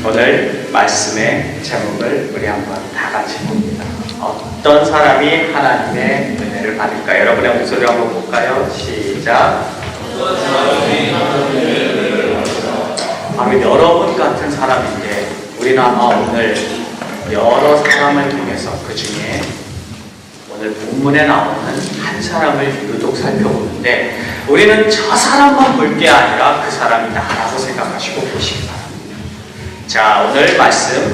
오늘 말씀의 제목을 우리 한번 다 같이 봅니다. 어떤 사람이 하나님의 은혜를 받을까? 여러분의 목소리로 한번 볼까요? 시작. 바로 여러분 같은 사람인데 우리는 아마 오늘 여러 사람을 통해서 그 중에 오늘 본문에 나오는 한 사람을 유독 살펴보는데 우리는 저 사람만 볼 게 아니라 그 사람이다라고 생각하시고 보시기 바랍니다. 자, 오늘 말씀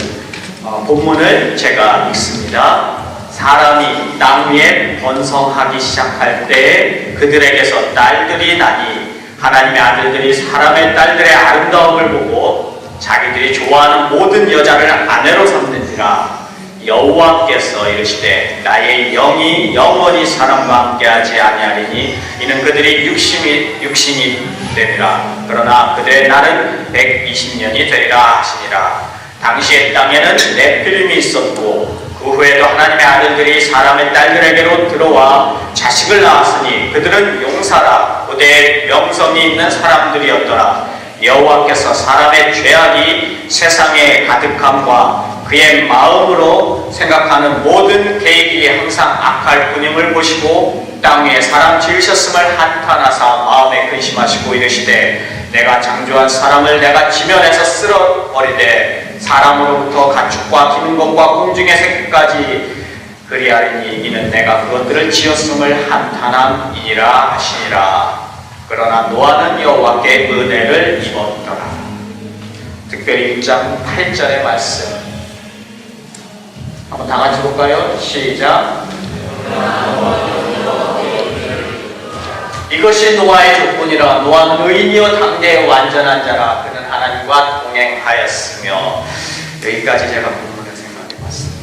본문을 제가 읽습니다. 사람이 땅 위에 번성하기 시작할 때에 그들에게서 딸들이 나니 하나님의 아들들이 사람의 딸들의 아름다움을 보고 자기들이 좋아하는 모든 여자를 아내로 삼는지라. 여호와께서 이르시되 나의 영이 영원히 사람과 함께하지 아니하리니 이는 그들이 육신이 되리라. 그러나 그들의 날은 120년이 되리라 하시니라. 당시의 땅에는 네필림이 있었고 그 후에도 하나님의 아들들이 사람의 딸들에게로 들어와 자식을 낳았으니 그들은 용사라 고대의 명성이 있는 사람들이었더라. 여호와께서 사람의 죄악이 세상에 가득함과 그의 마음으로 생각하는 모든 계획이 항상 악할 뿐임을 보시고 땅 위에 사람 지으셨음을 한탄하사 마음에 근심하시고 이르시되 내가 창조한 사람을 내가 지면에서 쓸어버리되 사람으로부터 가축과 기는 것과 공중의 새끼까지 그리하리니 이는 내가 그것들을 지었음을 한탄함이니라 하시니라. 그러나 노아는 여호와께 은혜를 입었더라. 특별히 6장 8절의 말씀 한번 다 같이 볼까요? 시작. 이것이 노아의 조건이라. 노아는 의인이요 당대의 완전한 자라. 그는 하나님과 동행하였으며. 여기까지 제가 본문을 생각해봤습니다.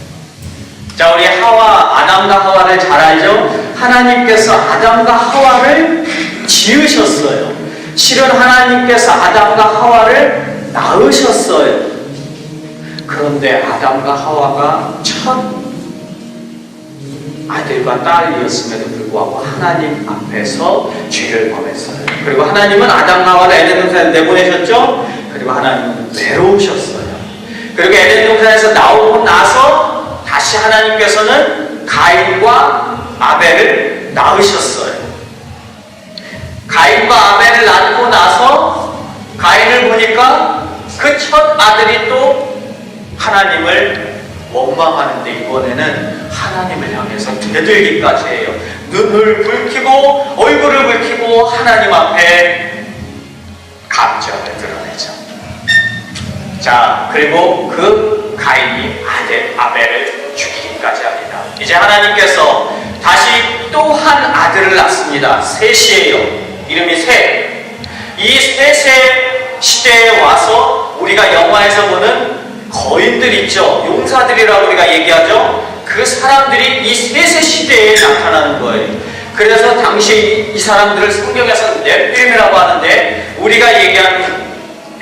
자, 우리 아담과 하와를 잘 알죠? 하나님께서 아담과 하와를 지으셨어요. 실은 하나님께서 아담과 하와를 낳으셨어요. 그런데 아담과 하와가 첫 아들과 딸이었음에도 불구하고 하나님 앞에서 죄를 범했어요. 그리고 하나님은 아담과 하와를 에덴 동산에 내보내셨죠? 그리고 하나님은 외로우셨어요. 그리고 에덴 동산에서 나오고 나서 다시 하나님께서는 가인과 아벨을 낳으셨어요. 가인과 아벨을 낳고 나서 가인을 보니까 그 첫 아들이 또 하나님을 원망하는데 이번에는 하나님을 향해서 되들기까지 해요. 눈을 붉히고 얼굴을 붉히고 하나님 앞에 감정을 드러내죠. 자, 그리고 그 가인이 아벨을 죽이기까지 합니다. 이제 하나님께서 다시 또 한 아들을 낳습니다. 셋이에요. 이름이 셋. 이 셋의 시대에 와서 우리가 영화에서 보는 거인들 있죠. 용사들이라고 우리가 얘기하죠. 그 사람들이 이 셋의 시대에 나타나는 거예요. 그래서 당시 이 사람들을 성경에서 네필림이라고 하는데 우리가 얘기하는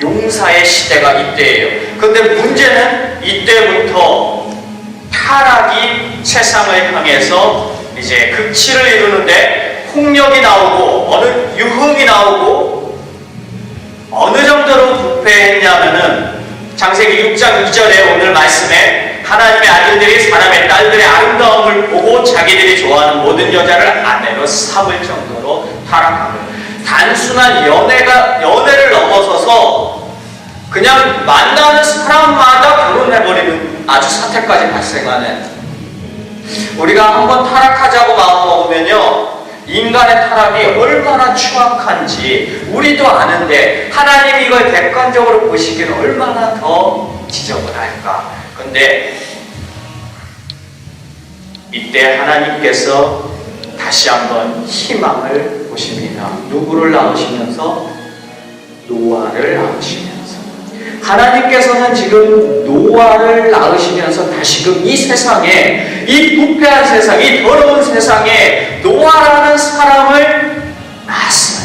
용사의 시대가 이때예요. 그런데 문제는 이때부터 타락이 세상을 향해서 이제 극치를 이루는데 폭력이 나오고 유흥이 나오고 어느 정도로 부패했냐면은 창세기 6장 2절에 오늘 말씀에 하나님의 아들들이 사람의 딸들의 아름다움을 보고 자기들이 좋아하는 모든 여자를 아내로 삼을 정도로 타락한 거예요. 단순한 연애를 넘어서서 그냥 만나는 사람마다 결혼해버리는 아주 사태까지 발생하는. 우리가 한번 타락하자고 마음먹으면요 인간의 타락이 얼마나 추악한지 우리도 아는데 하나님이 이걸 객관적으로 보시기는 얼마나 더 지저분할까. 그런데 이때 하나님께서 다시 한번 희망을 보십니다. 누구를 낳으시면서? 노아를 낳으시면서. 하나님께서는 지금 노아를 낳으시면서 다시금 이 세상에, 이 부패한 세상, 이 더러운 세상에 노아라는 사람을 낳았어요.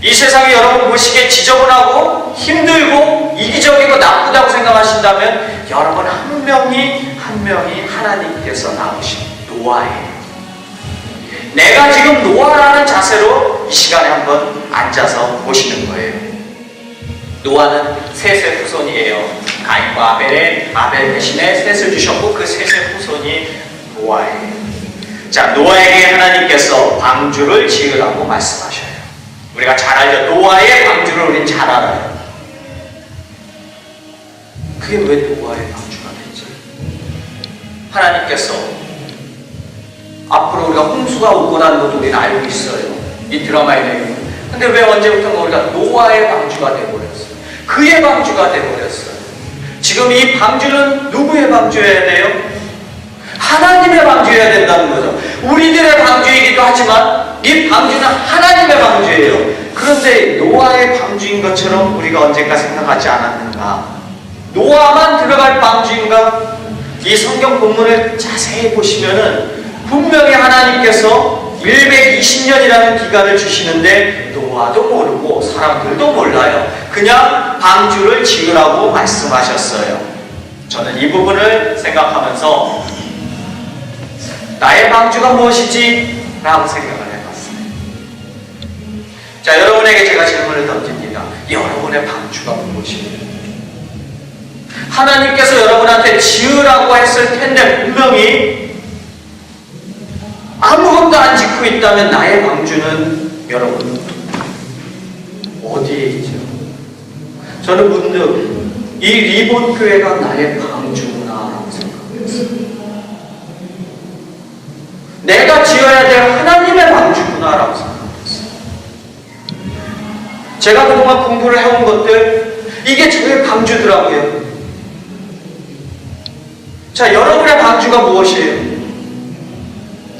이 세상이 여러분 보시기에 지저분하고 힘들고 이기적이고 나쁘다고 생각하신다면 여러분 한 명이 하나님께서 낳으신 노아예요. 내가 지금 노아라는 자세로 이 시간에 한번 앉아서 보시는 거예요. 노아는 셋의 후손이에요. 가인과 아벨 대신에 셋을 주셨고 그 셋의 후손이 노아예요. 자, 노아에게 하나님께서 방주를 지으라고 말씀하셔요. 우리가 잘 알죠. 노아의 방주를 우린 잘 알아요. 그게 왜 노아의 방주가 됐지? 하나님께서 앞으로 우리가 홍수가 오고 난 것도 우리는 알고 있어요. 이 드라마의 내용. 근데 왜 언제부턴가 우리가 노아의 방주가 되어버렸어요? 그의 방주가 되어버렸어요. 지금 이 방주는 누구의 방주여야 돼요? 하나님의 방주여야 된다는 거죠. 우리들의 방주이기도 하지만 이 방주는 하나님의 방주예요. 그런데 노아의 방주인 것처럼 우리가 언젠가 생각하지 않았는가? 노아만 들어갈 방주인가? 이 성경 본문을 자세히 보시면은 분명히 하나님께서 120년이라는 기간을 주시는데 노아도 모르고 사람들도 몰라요. 그냥 방주를 지으라고 말씀하셨어요. 저는 이 부분을 생각하면서 나의 방주가 무엇이지? 라고 생각을 해봤어요. 자, 여러분에게 제가 질문을 던집니다. 여러분의 방주가 무엇이에요? 하나님께서 여러분한테 지으라고 했을 텐데 분명히 아무것도 안 짓고 있다면 나의 방주는 여러분 어디에 있죠? 저는 문득 이 리본 교회가 나의 방주구나라고 생각했어요. 내가 지어야 될 하나님의 방주구나라고 생각했어요. 제가 그동안 공부를 해온 것들 이게 저의 방주더라고요. 자, 여러분의 방주가 무엇이에요?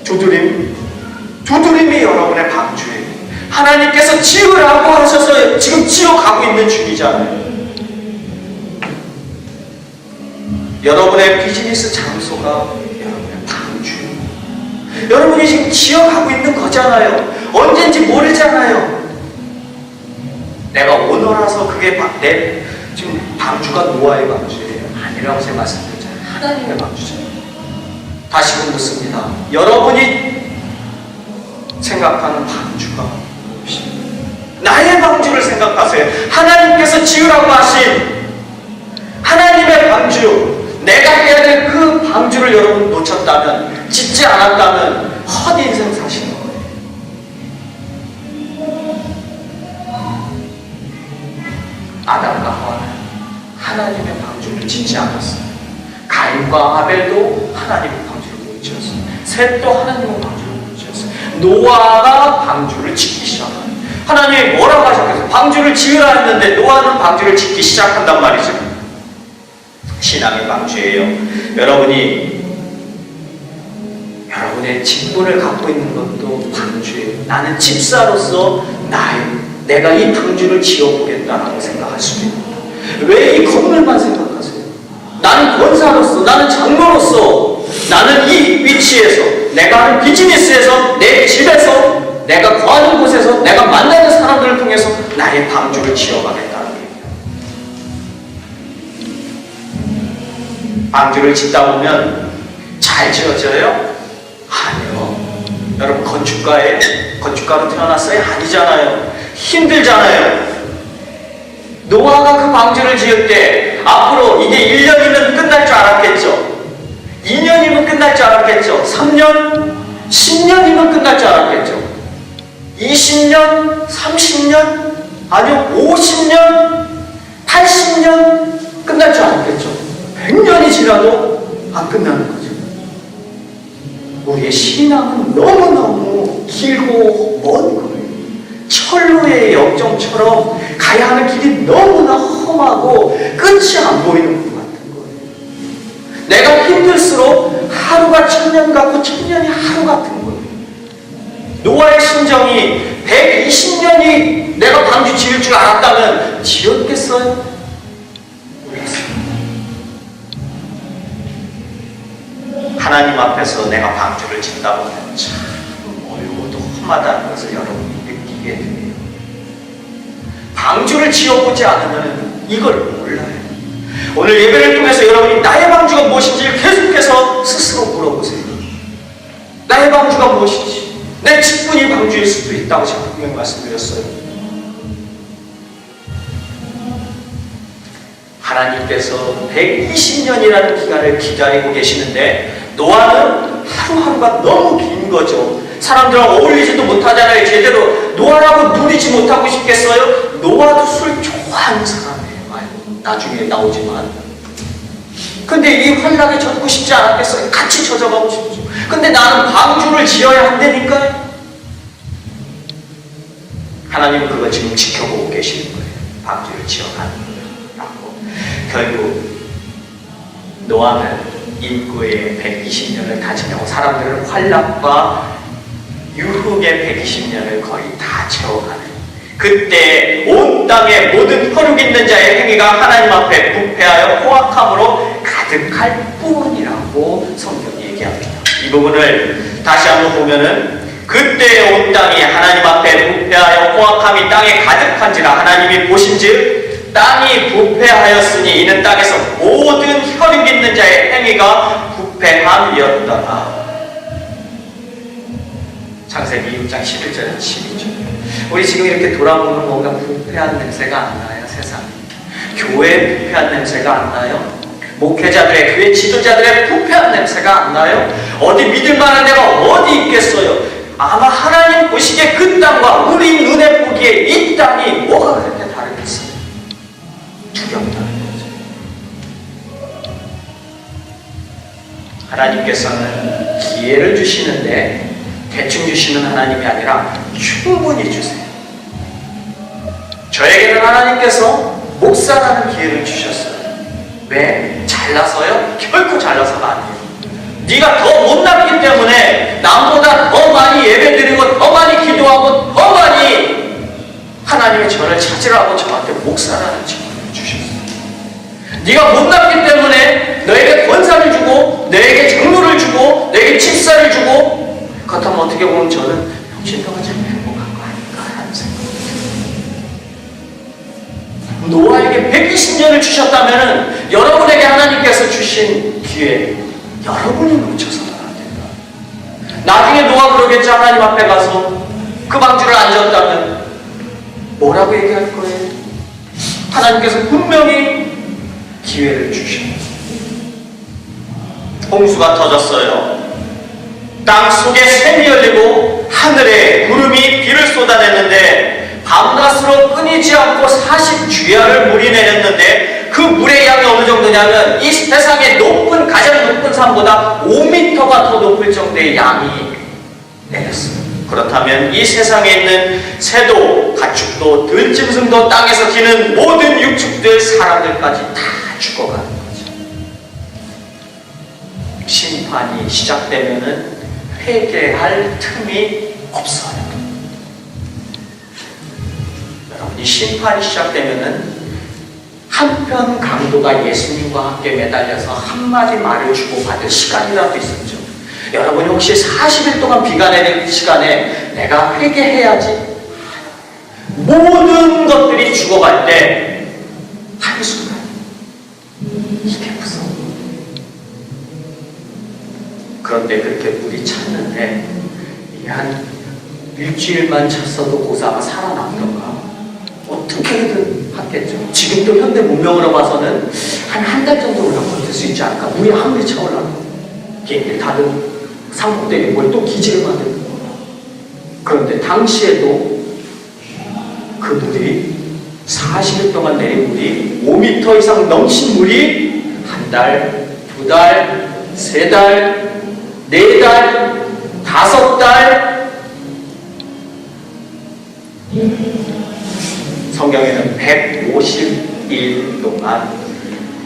두드림이 여러분의 방주예요. 하나님께서 지으라고 하셔서 지금 지어가고 있는 중이잖아요. 여러분의 비즈니스 장소가 여러분의 방주예요. 여러분이 지금 지어가고 있는 거잖아요. 언젠지 모르잖아요. 내가 오너라서 그게 내 지금 방주가 노아의 방주예요. 아니라고 제가 말씀드렸잖아요. 하나님의 방주잖아요. 다시금 묻습니다. 여러분이 생각하는 방주가 무엇입니까? 나의 방주를 생각하세요. 하나님께서 지으라고 하신 하나님의 방주, 내가 해야 될 그 방주를 여러분 놓쳤다면, 짓지 않았다면 헛인생 사시는 거예요. 아담과 하와는 하나님의 방주를 짓지 않았어요. 가인과 아벨도 하나님의 방주를 못 지었어요. 셋도 하나님의 방주를 못 지었어요. 노아가 방주를 짓기 시작해요. 하나님이 뭐라고 하셨겠어요? 방주를 지으라 했는데 노아는 방주를 짓기 시작한단 말이죠. 신앙의 방주예요. 여러분의 직분을 갖고 있는 것도 방주예요. 나는 집사로서 내가 이 방주를 지어보겠다라고 생각할 수도 있고, 왜 이 건물만 생각하세요? 나는 권사로서, 나는 장로로서, 나는 이 위치에서, 내가 하는 비즈니스에서, 내 집에서, 내가 거하는 곳에서, 내가 만나는 사람들을 통해서 나의 방주를 지어가겠다는 얘기예요. 방주를 짓다 보면 잘 지어져요? 아니요. 여러분 건축가로 태어났어요? 아니잖아요. 힘들잖아요. 노아가 그 방주를 지을 때 앞으로 이게 1년이면 끝날 줄 알았겠죠. 2년이면 끝날 줄 알았겠죠. 3년, 10년이면 끝날 줄 알았겠죠. 20년, 30년, 아니요 50년, 80년 끝날 줄 알았겠죠. 100년이 지나도 안 끝나는 거죠. 우리의 신앙은 너무너무 길고 먼 거예요. 철로의 역정처럼 가야 하는 길이 너무나 험하고 끝이 안 보이는 것 같은 거예요. 내가 힘들수록 하루가 1000년 같고 1000년이 하루 같은 거예요. 노아의 심정이 120년이 내가 방주 지을 줄 알았다면 지었겠어요? 몰랐어요. 하나님 앞에서 내가 방주를 짓다 보면 참 멀고도 험하다는 것을 여러분이 느끼게 돼요. 방주를 지어보지 않으면 이걸 몰라요. 오늘 예배를 통해서 여러분이 나의 방주가 무엇인지를 계속해서 스스로 물어보세요. 나의 방주가 무엇인지, 내 직분이 방주일 수도 있다고 제가 분명히 말씀드렸어요. 하나님께서 120년이라는 기간을 기다리고 계시는데 노아는 하루하루가 너무 긴 거죠. 사람들은 어울리지도 못하잖아요. 제대로 노아라고 누리지 못하고 싶겠어요? 노아도 술 좋아하는 사람이에요. 나중에 나오지만. 근데 이 환락에 젖고 싶지 않았겠어요? 같이 젖어가고 싶죠. 근데 나는 방주를 지어야 한다니까요. 하나님은 그거 지금 지켜보고 계시는 거예요. 방주를 지어가는 거라고. 결국 노아는 인구의 120년을 다 지나고 사람들은 환락과 유혹의 120년을 거의 다 채워가는, 그때 온 땅의 모든 혈육 있는 자의 행위가 하나님 앞에 부패하여 포악함으로 가득할 뿐이라고 성경이 얘기합니다. 이 부분을 다시 한번 보면은, 그때 온 땅이 하나님 앞에 부패하여 포악함이 땅에 가득한지라 하나님이 보신즉 땅이 부패하였으니 이는 땅에서 모든 혈육 있는 자의 행위가 부패함이었더라. 창세기 6장 11절에서 12절. 우리 지금 이렇게 돌아보면 뭔가 부패한 냄새가 안 나요? 세상에. 교회의 부패한 냄새가 안 나요? 목회자들의, 교회 지도자들의 부패한 냄새가 안 나요? 어디 믿을 만한 데가 어디 있겠어요? 아마 하나님 보시기에 그 땅과 우리 눈에 보기에 이 땅이 뭐가 그렇게 다르겠어요? 두렵다는 거죠. 하나님께서는 기회를 주시는데 대충 주시는 하나님이 아니라 충분히 주세요. 저에게는 하나님께서 목사라는 기회를 주셨어요. 왜? 잘나서요? 결코 잘나서가 아니에요. 네가 더 못났기 때문에 남보다 더 많이 예배드리고 더 많이 기도하고 더 많이 하나님의 전을 찾으라고 저한테 목사라는 직분을 주셨어요. 네가 못났기 때문에 너에게 권사를 주고 너에게 장로를 주고 너에게 칩사를 주고, 그렇다면 어떻게 보면 저는 평신도가 참 행복한 거 아닌가 하는 생각이. 노아에게 120년을 주셨다면 여러분에게 하나님께서 주신 기회 여러분이 놓쳐서는 안 된다. 나중에 노아 그러겠죠. 하나님 앞에 가서 그 방주를 앉았다면 뭐라고 얘기할 거예요? 하나님께서 분명히 기회를 주셨어요. 홍수가 터졌어요. 땅 속에 샘이 열리고 하늘에 구름이 비를 쏟아냈는데 밤낮으로 끊이지 않고 40주야를 물이 내렸는데 그 물의 양이 어느 정도냐면 이 세상의 가장 높은 산보다 5m가 더 높을 정도의 양이 내렸어요. 그렇다면 이 세상에 있는 새도, 가축도, 들짐승도, 땅에서 기는 모든 육축들, 사람들까지 다 죽어가는 거죠. 심판이 시작되면은 회개할 틈이 없어요. 여러분, 이 심판이 시작되면은 한편 강도가 예수님과 함께 매달려서 한마디 말을 주고받을 시간이라도 있었죠. 여러분이 혹시 40일 동안 비가 내릴 시간에 내가 회개해야지, 모든 것들이 죽어갈 때 한순간 이게 무서워. 그런데 그렇게 물이 찼는데 한 일주일만 찼어도 고사가 살아남던가 어떻게든 하겠죠. 지금도 현대 문명으로 봐서는 한 달 정도는 버틸 수 있지 않을까. 물이 아무리 차올라도 비행기 다들 상품대에 뭘 또 기지를 만들고. 그런데 당시에도 그 물이 40일 동안 내린 물이 5m 이상 넘친 물이 한 달, 두 달, 세 달, 네 달, 5달, 성경에는 150일 동안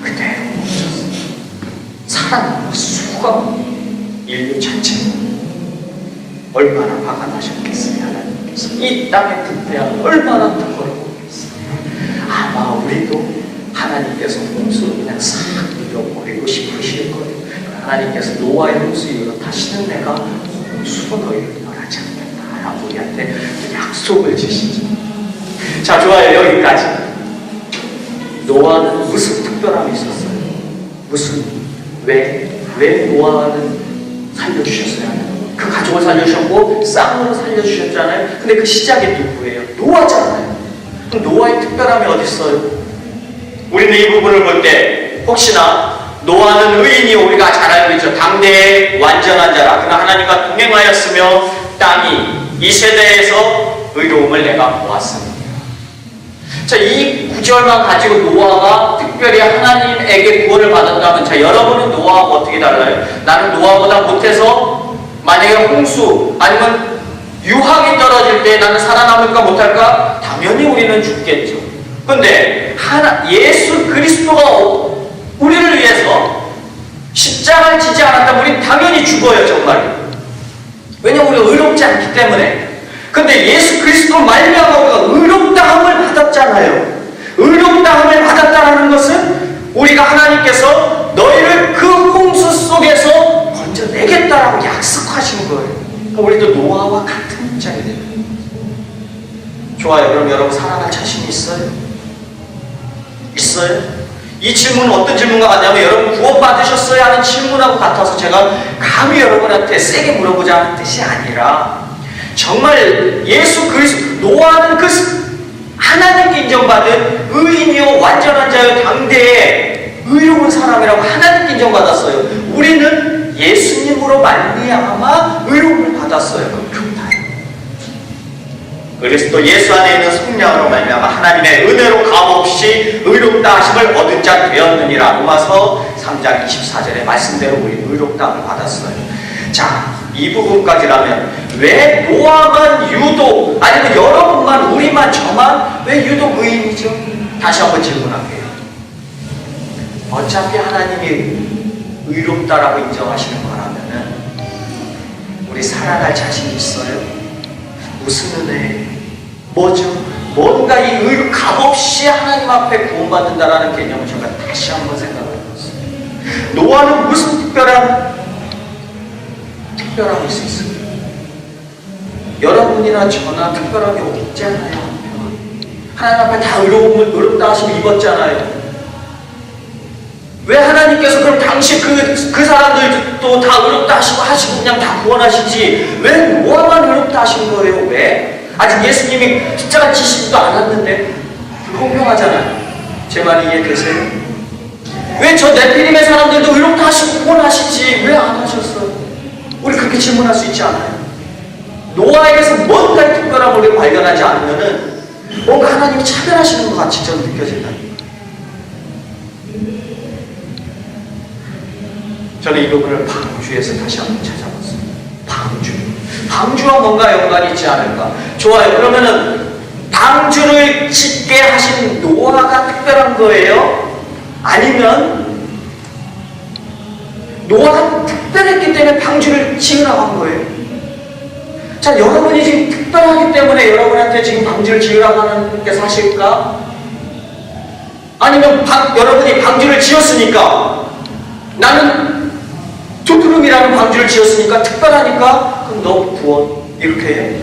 그대로 멈췄어요. 살아남은 수가 인류 전체가 얼마나 화가 나셨겠어요. 하나님께서 이 땅의 부패함 얼마나 부끄러웠겠어요. 아마 우리도 하나님께서 홍수를 그냥 싹 밀어버리고 싶으실 거예요. 하나님께서 노아의 홍수 이후로 다시는 내가 홍수로 너희를 멸하지 않겠다 라고 우리한테 약속을 주시죠. 자, 좋아요. 여기까지. 노아는 무슨 특별함이 있었어요? 왜 노아는 살려주셨어요? 그 가족을 살려주셨고 쌍으로 살려주셨잖아요. 근데 그 시작이 누구예요? 노아잖아요. 그럼 노아의 특별함이 어디 있어요? 우리는 이 부분을 볼 때 혹시나 노아는 의인이 우리가 잘 알고 있죠. 당대의 완전한 자라. 그는 하나님과 동행하였으며 땅이 이 세대에서 의로움을 내가 보았습니다. 자, 이 구절만 가지고 노아가 특별히 하나님에게 구원을 받았다면, 자, 여러분은 노아하고 어떻게 달라요? 나는 노아보다 못해서 만약에 홍수 아니면 유황이 떨어질 때 나는 살아남을까 못할까? 당연히 우리는 죽겠죠. 근데 예수 그리스도가 우리를 위해서 십자가를 지지 않았다면 우리는 당연히 죽어요, 정말. 왜냐하면 우리가 의롭지 않기 때문에. 근데 예수 그리스도 말미암아 우리가 의롭다함을 받았잖아요. 의롭다함을 받았다는 것은 우리가 하나님께서 너희를 그 홍수 속에서 건져내겠다라고 약속하신 거예요. 그러니까 우리도 노아와 같은 입장이 됩니다. 좋아요. 그럼 여러분 살아갈 자신이 있어요? 있어요? 이 질문은 어떤 질문과 같냐면 여러분 구원받으셨어요? 하는 질문하고 같아서 제가 감히 여러분한테 세게 물어보자 하는 뜻이 아니라 정말 예수 그리스도 노아는 그 하나님께 인정받은 의인이요 완전한 자요 당대의 의로운 사람이라고 하나님께 인정받았어요. 우리는 예수님으로 말미암아 의로움을 받았어요. 그럼 다예요. 그리스도 예수 안에 있는 성령으로 말미암아 하나님의 은혜로 값없이 의롭다 하심을 얻은 자 되었느니라. 로마서 3장 24절의 말씀대로 우리 의롭다함을 받았어요. 자, 이 부분까지라면 왜 노아만 유독, 아니면 여러분만, 우리만, 저만 왜 유독 의인이죠? 다시 한번 질문할게요. 어차피 하나님이 의롭다라고 인정하시는 거라면은 우리 살아갈 자신이 있어요? 무슨 은혜? 뭐죠? 뭔가 이 의로 값없이 하나님 앞에 구원받는다라는 개념을 제가 다시 한번 생각해봤어요. 노아는 무슨 특별함이 있었어요? 여러분이나 저나 특별함이 없잖아요. 하나님 앞에 다 의롭다 하시고 입었잖아요. 왜 하나님께서 그럼 당시 그 사람들도 다 의롭다 하시고 그냥 다 구원하시지 왜 노아만 의롭다 하신 거예요? 왜? 아직 예수님이 십자가 지시지도 않았는데 불공평하잖아요. 제 말이 이해되세요? 왜 저 네피림의 사람들도 의롭다 하시고 구원하시지 왜 안 하셨어요? 우리 그렇게 질문할 수 있지 않아요? 노아에게서 뭔가 특별한 우리를 발견하지 않으면은 뭔가 하나님이 차별하시는 것 같이 저는 느껴진다니까. 저는 이 부분을 방주에서 다시 한번 찾아봤어요. 방주와 뭔가 연관이 있지 않을까? 좋아요. 그러면은 방주를 짓게 하신 노아가 특별한 거예요? 아니면 노아가 특별했기 때문에 방주를 지으라고 한 거예요? 자, 여러분이 지금 특별하기 때문에 여러분한테 지금 방주를 지으라고 하는 게 사실일까? 아니면 여러분이 방주를 지었으니까 나는 두드름이라는 방주를 지었으니까 특별하니까 그럼 너 구원 이렇게 해?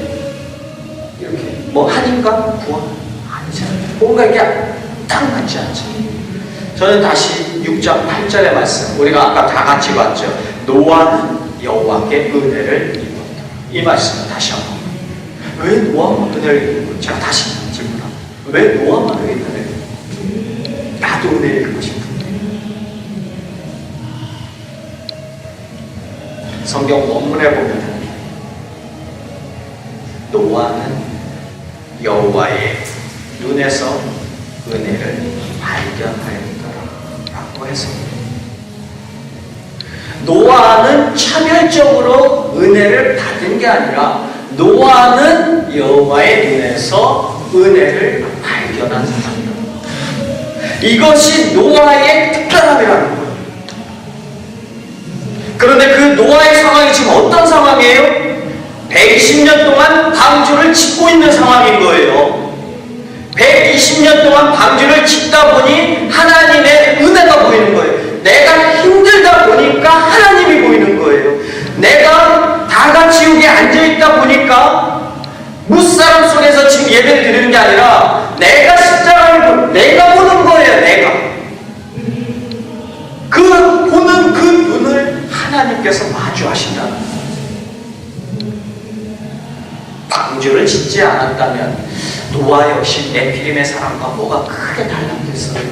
이렇게 뭐 하니까 구원? 아니잖아요. 뭔가 이게 딱 맞지 않죠. 저는 다시 6장 8절의 말씀 우리가 아까 다 같이 봤죠. 노아는 여호와께 은혜를 입었다. 이 말씀을 다시 한번 왜 노아만 은혜를 입는 제가 다시 질문합니다. 왜 노아만 은혜를 입는 나도 은혜를 입고 싶은데 성경 원문에 보면 노아는 여호와의 눈에서 은혜를 발견하였더라라고 해서 노아는 차별적으로 은혜를 받은 게 아니라 노아는 여호와의 눈에서 은혜를 발견한 사람이다. 이것이 노아의 특별함이라는 거예요. 그런데 그 노아의 상황이 지금 어떤 상황이에요? 120년 동안 방주를 짓고 있는 상황인 거예요. 120년 동안 방주를 짓다 보니 하나님의 은혜가 보이는 거예요. 내가 힘들다 보니까 하나님이 보이는 거예요. 내가 다 같이 여기 앉아있다 보니까 무사람 속에서 지금 예배를 드리는 게 아니라 내가 십자가를 내가 보는 거예요. 내가 그 보는 그 눈을 하나님께서 마주하신다는 거예요. 방주를 짓지 않았다면 노아 역시 네피림의 사람과 뭐가 크게 달랐겠어요?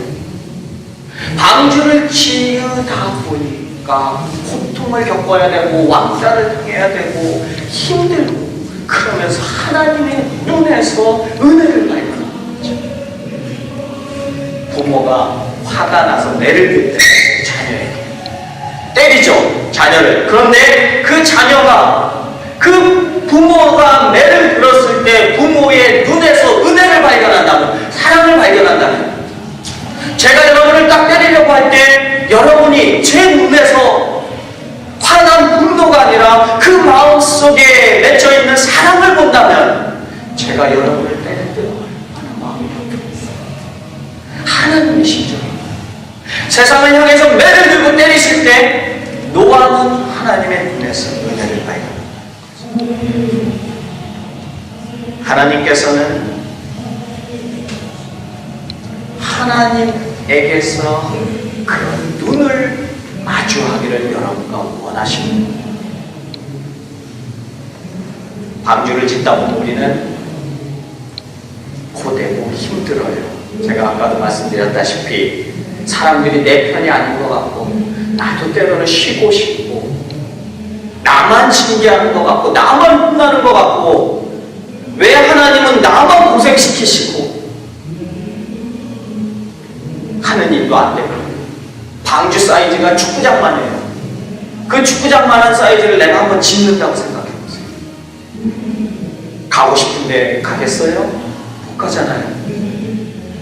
방주를 지으다 보니까 고통을 겪어야 되고 왕따를 당해야 되고 힘들고, 그러면서 하나님의 눈에서 은혜를 발견하는 거죠. 부모가 화가 나서 매를 들 때 자녀에게 때리죠, 자녀를. 그런데 그 자녀가, 그 부모가 매를 들었을 때 부모의 눈에서 은혜를 발견한다면, 사랑을 발견한다면, 제가 여러분을 딱 때리려고 할 때 여러분이 제 눈에서 화난 분노가 아니라 그 마음속에 맺혀있는 사랑을 본다면, 제가 여러분을 때릴 때 얼마나 마음이 아프겠어요. 하나님의 심정입니다. 세상을 향해서 매를 들고 때리실 때 노아는 하나님의 눈에서 은혜를 발견합니다. 하나님께서는 하나님에게서 그런 눈을 마주하기를 여러분과 원하십니다. 방주를 짓다 보면 우리는 고되고 힘들어요. 제가 아까도 말씀드렸다시피 사람들이 내 편이 아닌 것 같고, 나도 때로는 쉬고 싶고, 나만 징계하는 것 같고, 나만 혼나는 것 같고, 왜 하나님은 나만 고생시키시고 하는 일도 안 되고, 방주 사이즈가 축구장만해요. 그 축구장만한 사이즈를 내가 한번 짓는다고 생각해보세요. 가고 싶은데 가겠어요? 못 가잖아요.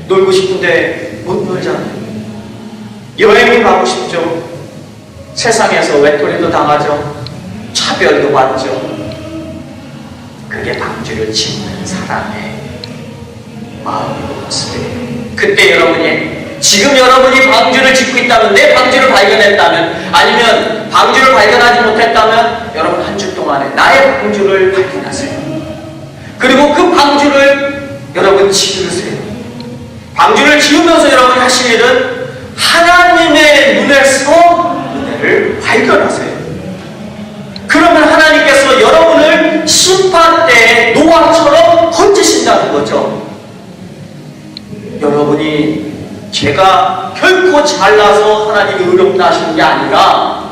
놀고 싶은데 못 놀잖아요. 여행을 가고 싶죠. 세상에서 외톨이도 당하죠. 차별도 받죠. 그게 방주를 짓는 사람의 마음의 모습이에요. 그때 여러분이, 지금 여러분이 방주를 짓고 있다면, 내 방주를 발견했다면, 아니면 방주를 발견하지 못했다면, 여러분 한 주 동안에 나의 방주를 발견하세요. 그리고 그 방주를 여러분 지으세요. 방주를 지으면서 여러분이 하실 일은 하나님의 눈에서 은혜를 발견하세요. 그러면 하나님께서 여러분을 심판 때에 노아처럼 건지신다는 거죠. 여러분이, 제가 결코 잘나서 하나님이 의롭다 하시는 게 아니라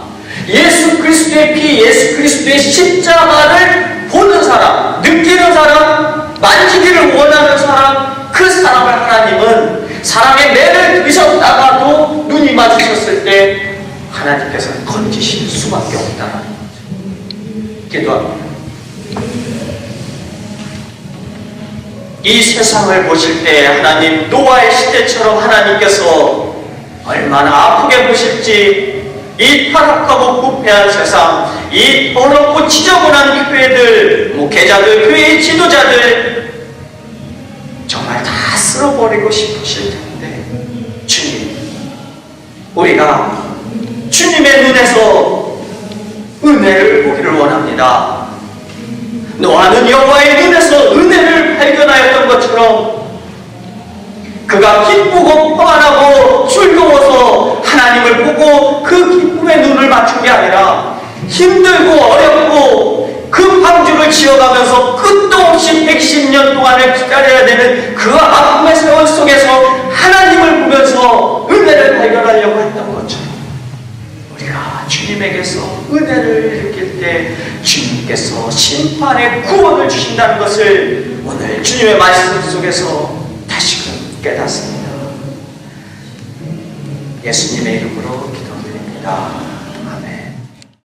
예수 그리스도의 피, 예수 그리스도의 십자가를 보는 사람, 느끼는 사람, 만지기를 원하는 사람, 그 사람을 하나님은 사람의 매를 들이셨다가도 눈이 마주쳤을 때 하나님께서는 건지실 수밖에 없다는 거죠. 기도합니다. 이 세상을 보실 때 하나님, 노아의 시대처럼 하나님께서 얼마나 아프게 보실지, 이 타락하고 부패한 세상, 이 더럽고 지저분한 교회들, 목회자들, 교회의 지도자들 정말 다 쓸어버리고 싶으실 텐데, 주님, 우리가 주님의 눈에서 은혜를 보기를 원합니다. 노아는 여호와의 눈에서 은혜를 발견하였던 것처럼, 그가 기쁘고 평안하고 즐거워서 하나님을 보고 그 기쁨의 눈을 맞춘 게 아니라, 힘들고 어렵고 그 방주를 지어가면서 끝도 없이 110년 동안을 기다려야 되는 그 아픔의 세월 속에서 하나님을 보면서 은혜를 발견하려고 했던 것처럼, 우리가 주님에게서 은혜를 느낄 때 주님께서 심판의 구원을 주신다는 것을 오늘 주님의 말씀 속에서 다시금 깨닫습니다. 예수님의 이름으로 기도드립니다.